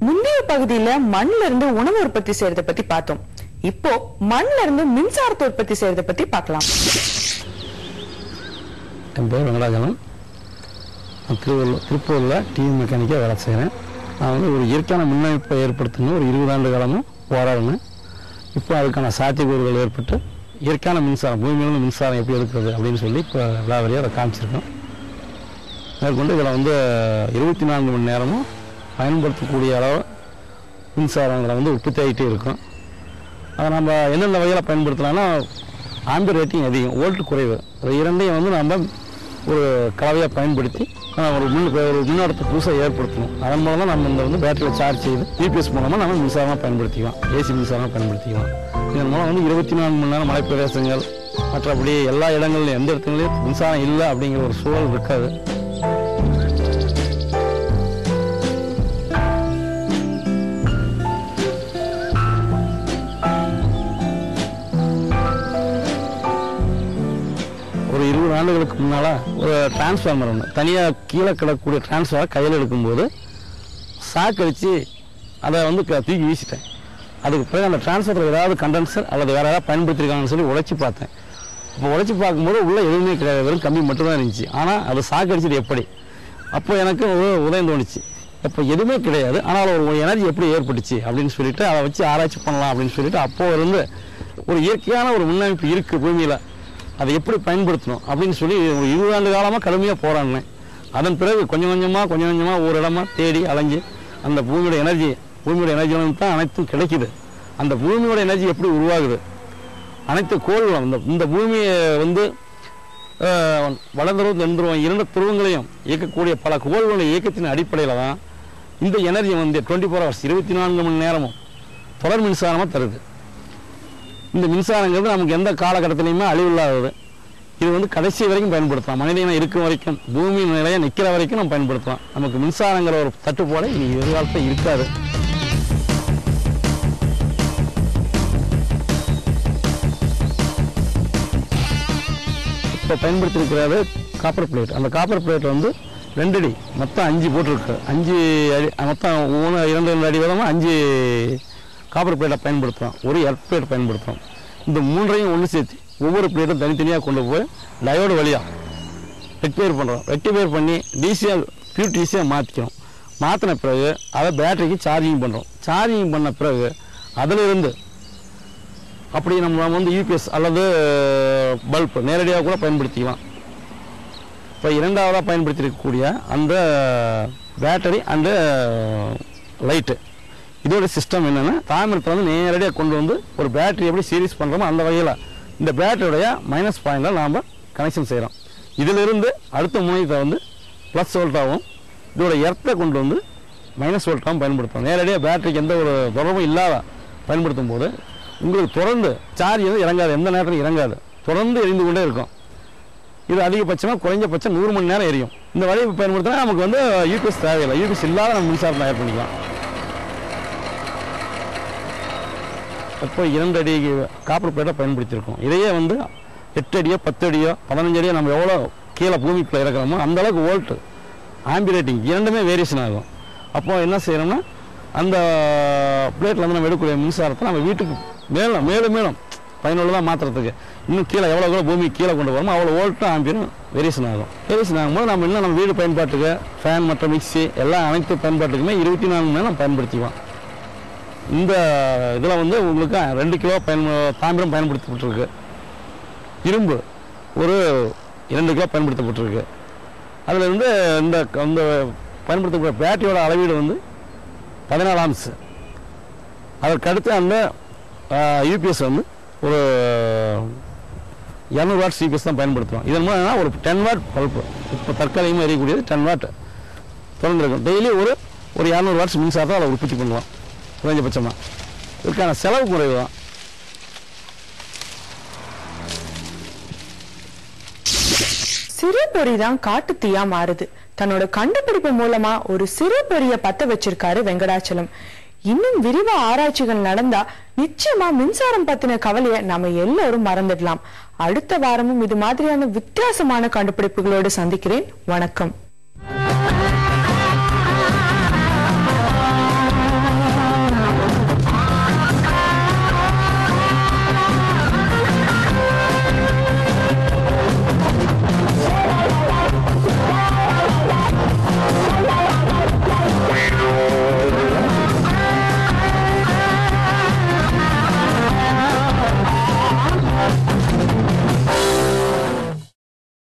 முந்தைய பகுதியில மண்ணில இருந்து உணவு உற்பத்தி செய்யறத பத்தி பார்த்தோம். இப்போ மண்ணில இருந்து மின்சாரத்தை உற்பத்தி செய்யறத பத்தி பார்க்கலாம். என் பேர் வெங்கடாஜலம். திருப்பூர்ல டிவி மெக்கானிக்கா வேலை செய்கிறேன். நான் வந்து ஒரு இயற்கையான மின்னமைப்பை ஏற்படுத்தணும் ஒரு 20 ஆண்டு காலமும் போராடினேன். இப்போ அதுக்கான சாத்தியக்கூறுகள் ஏற்பட்டு இயற்கையான மின்சாரம், பூமியிலிருந்து மின்சாரம் எப்படி எடுக்கிறது அப்படின்னு சொல்லி இப்போ விளாவரியாக அதை காமிச்சிருக்கோம். மேற்கொண்டு இதில் வந்து 24 மணி நேரமும் பயன்படுத்தக்கூடிய அளவு மின்சாரங்களை வந்து உற்பத்தி ஆகிட்டே இருக்கும். அதை நம்ம எந்தெந்த வகையில் பயன்படுத்தலாம்னா, ஆம்பியர் ரேட்டிங் அதிகம், வோல்ட் குறைவு, அது இரண்டையும் வந்து நம்ம ஒரு கலவையாக பயன்படுத்தி ஒரு மின்னோட்டத்தை புதுசாக ஏற்படுத்தணும். அதன் மூலம் தான் நம்ம இந்த வந்து பேட்டரியில் சார்ஜ் செய்து யூபிஎஸ் மூலமாக நம்ம மின்சாரமாக பயன்படுத்திக்கலாம், ஏசி மின்சாரமாக பயன்படுத்திக்கலாம். இதன் மூலம் வந்து 24 மணி நேரம் மலை பிரதேசங்கள் மற்றபடி எல்லா இடங்கள்லையும் எந்த இடத்துலையும் மின்சாரம் இல்லை அப்படிங்கிற ஒரு சூழல் இருக்காது. ஒரு 20 ஆண்டுகளுக்கு முன்னால் ஒரு டிரான்ஸ்ஃபார்மர் ஒன்று தனியாக கீழே கிடக்கக்கூடிய டிரான்ஸ்ஃபார்மர் கையில் எடுக்கும்போது சாக்கடித்து அதை வந்து தூக்கி வீசிட்டேன். அதுக்கு பிறகு அந்த டிரான்ஸ்ஃபார்மர் ஏதாவது கண்டென்சர் அல்லது வேறு ஏதாவது பயன்படுத்திருக்காங்கன்னு சொல்லி உழைச்சி பார்த்தேன். அப்போ உழைச்சி பார்க்கும்போது உள்ளே எதுவுமே கிடையாது, வெறும் கம்பி மட்டும்தான் இருந்துச்சு. ஆனால் அது சாக்கடிச்சது எப்படி? அப்போ எனக்கு ஒரு உதயம் தோணுச்சு, இப்போ எதுவுமே கிடையாது ஆனால் ஒரு எனர்ஜி எப்படி ஏற்பட்டுச்சு அப்படின்னு சொல்லிட்டு அதை வச்சு ஆராய்ச்சி பண்ணலாம் அப்படின்னு சொல்லிட்டு அப்போது இருந்து ஒரு இயற்கையான ஒரு முன்னமைப்பு இருக்குது பூமியில், அதை எப்படி பயன்படுத்தணும் அப்படின்னு சொல்லி ஒரு 20 ஆண்டு காலமாக கடுமையாக போராடினேன். அதன் பிறகு கொஞ்சம் கொஞ்சமாக ஒரு இடமா தேடி அலைஞ்சு அந்த பூமியோட எனர்ஜியிலும் தான் அனைத்தும் கிடைக்குது. அந்த பூமியோட எனர்ஜி எப்படி உருவாகுது, அனைத்து கோள்களும் இந்த பூமியை வந்து வளர்ந்துருவம் தென்றுருவம் 2 துருவங்களையும் இயக்கக்கூடிய பல கோள்களின் இயக்கத்தின் அடிப்படையில் தான் இந்த எனர்ஜி வந்து 24 ஹவர்ஸ் 24 மணி நேரமும் தொடர் மின்சாரமாக தருது. இந்த மின்சாரங்கிறது நமக்கு எந்த காலகட்டத்திலையுமே அழிவில்லாதது. இது வந்து கடைசி வரைக்கும் பயன்படுத்தலாம், மனிதனை இருக்கும் வரைக்கும், பூமி நிலையை நிற்கிற வரைக்கும் நம்ம பயன்படுத்தலாம். நமக்கு மின்சாரங்கிற ஒரு தட்டுப்பாடு இனி எதிர்காலத்தில் இருக்காது. இப்போ பயன்படுத்தியிருக்கிறது காப்பர் பிளேட். அந்த காப்பர் பிளேட் வந்து 2 அடி, மொத்தம் 5 போட்டிருக்கு. 5 அடி மொத்தம் 2 அடி விதமாக 5 காப்பர் பிளேட்டை பயன்படுத்துகிறோம், ஒரு எர்த் பிளேட் பயன்படுத்துகிறோம். இந்த 3ஐயும் ஒன்று சேர்த்து ஒவ்வொரு பிளேட்டும் தனித்தனியாக கொண்டு போய் டயோடு வழியாக ரெக்டிஃபைர் பண்ணுறோம். ரெக்டிஃபைர் பண்ணி பியூர் டிசியாக மாற்றிக்கிறோம். மாற்றின பிறகு அதை பேட்டரிக்கு சார்ஜிங் பண்ணுறோம். சார்ஜிங் பண்ண பிறகு அதிலிருந்து அப்படி நம்ம வந்து யூபிஎஸ் அல்லது பல்ப் நேரடியாக கூட பயன்படுத்திக்கலாம். இப்போ 2ஆவதாக பயன்படுத்தியிருக்கக்கூடிய அந்த பேட்டரி அண்டு லைட்டு, இதோட சிஸ்டம் என்னென்னா, தாமிரத்தை வந்து நேரடியாக கொண்டு வந்து ஒரு பேட்டரி எப்படி சீரீஸ் பண்ணுறோமோ அந்த வகையில் இந்த பேட்டரியுடைய மைனஸ் பாயிண்டில் நாம் கனெக்ஷன் செய்கிறோம். இதிலிருந்து அடுத்த முனையத்தை வந்து ப்ளஸ் வோல்ட்டாகவும் இதோட எர்த்தை கொண்டு வந்து மைனஸ் வோல்ட்டாகவும் பயன்படுத்தும். நேரடியாக பேட்டரிக்கு எந்த ஒரு தொடர்பும் இல்லாத பயன்படுத்தும் போது உங்களுக்கு தொடர்ந்து சார்ஜ் வந்து இறங்காது, எந்த நேரத்தில் இறங்காது, தொடர்ந்து எரிந்து கொண்டே இருக்கும். இது அதிகபட்சமாக குறைஞ்சபட்சம் 100 மணி நேரம் எரியும். இந்த வழியை பயன்படுத்தினா நமக்கு வந்து யூபிஎஸ் தேவையில்லை, யூபிஎஸ் இல்லாத நம்ம மின்சாரம் தயார் பண்ணிக்கலாம். இப்போ 2 அடி காப்பர் பிளேட்டை பயன்படுத்தியிருக்கோம். இதையே வந்து 8 அடியோ 10 அடியோ 15 அடியோ நம்ம எவ்வளோ கீழே பூமிக்குள்ளே இறக்குறோமோ அந்தளவுக்கு வோல்ட்டு ஆம்பியர் ரேட்டிங் இரண்டுமே வேரியேஷன் ஆகும். அப்போது என்ன செய்யணும்னா, அந்த பிளேட்டில் வந்து நம்ம எடுக்கக்கூடிய மின்சாரத்தை நம்ம வீட்டுக்கு மேலும் பயனுள்ளதாக மாற்றுறதுக்கு இன்னும் கீழே எவ்வளோ பூமி கீழே கொண்டு போகிறோமோ அவ்வளோ வோல்ட்டும் ஆம்பியரும் வேரியேஷன் ஆகும். வேரியேஷன் ஆகும்போது நம்ம இன்னும் நம்ம வீடு பயன்பாட்டுக்கு ஃபேன் மற்ற மிக்சி எல்லாம் அனைத்து பயன்பாட்டுக்குமே 24 மணி நேரம் பயன்படுத்திக்குவோம். இந்த இதில் வந்து உங்களுக்கு 2 கிலோ தாமிரம் பயன்படுத்தப்பட்டிருக்கு, இரும்பு ஒரு 2 கிலோ பயன்படுத்தப்பட்டிருக்கு. அதில் இருந்து இந்த பயன்படுத்தக்கூடிய பேட்டரியோட அளவீடு வந்து 14 ஆம்ஸ். அதற்கடுத்து அந்த யூபிஎஸ் வந்து ஒரு 200 வாட்ஸ் யூபிஎஸ் தான் பயன்படுத்துகிறோம். இதன் மூலம் ஒரு 10 வாட் பல்ப்பு இப்போ தற்காலிகமாக எரியக்கூடியது 10 வாட் திறந்துருக்கும். டெய்லி ஒரு 200 வாட்ஸ் மின்சாரத்தை அதை உற்பத்தி பண்ணுவோம் குறைஞ்சபட்சமாக. இதுக்கான செலவு குறைவு தான். சிறு பொறி தான் காட்டு தீயா மாறுது. தன்னோட கண்டுபிடிப்பு மூலமா ஒரு சிறு பொறிய பத்த வச்சிருக்காரு வெங்கடாச்சலம். இன்னும் விரிவா ஆராய்ச்சிகள் நடந்தா நிச்சயமா மின்சாரம் பத்தின கவலைய நாம எல்லாரும் மறந்துடலாம். அடுத்த வாரமும் இது மாதிரியான வித்தியாசமான கண்டுபிடிப்புகளோடு சந்திக்கிறேன். வணக்கம்.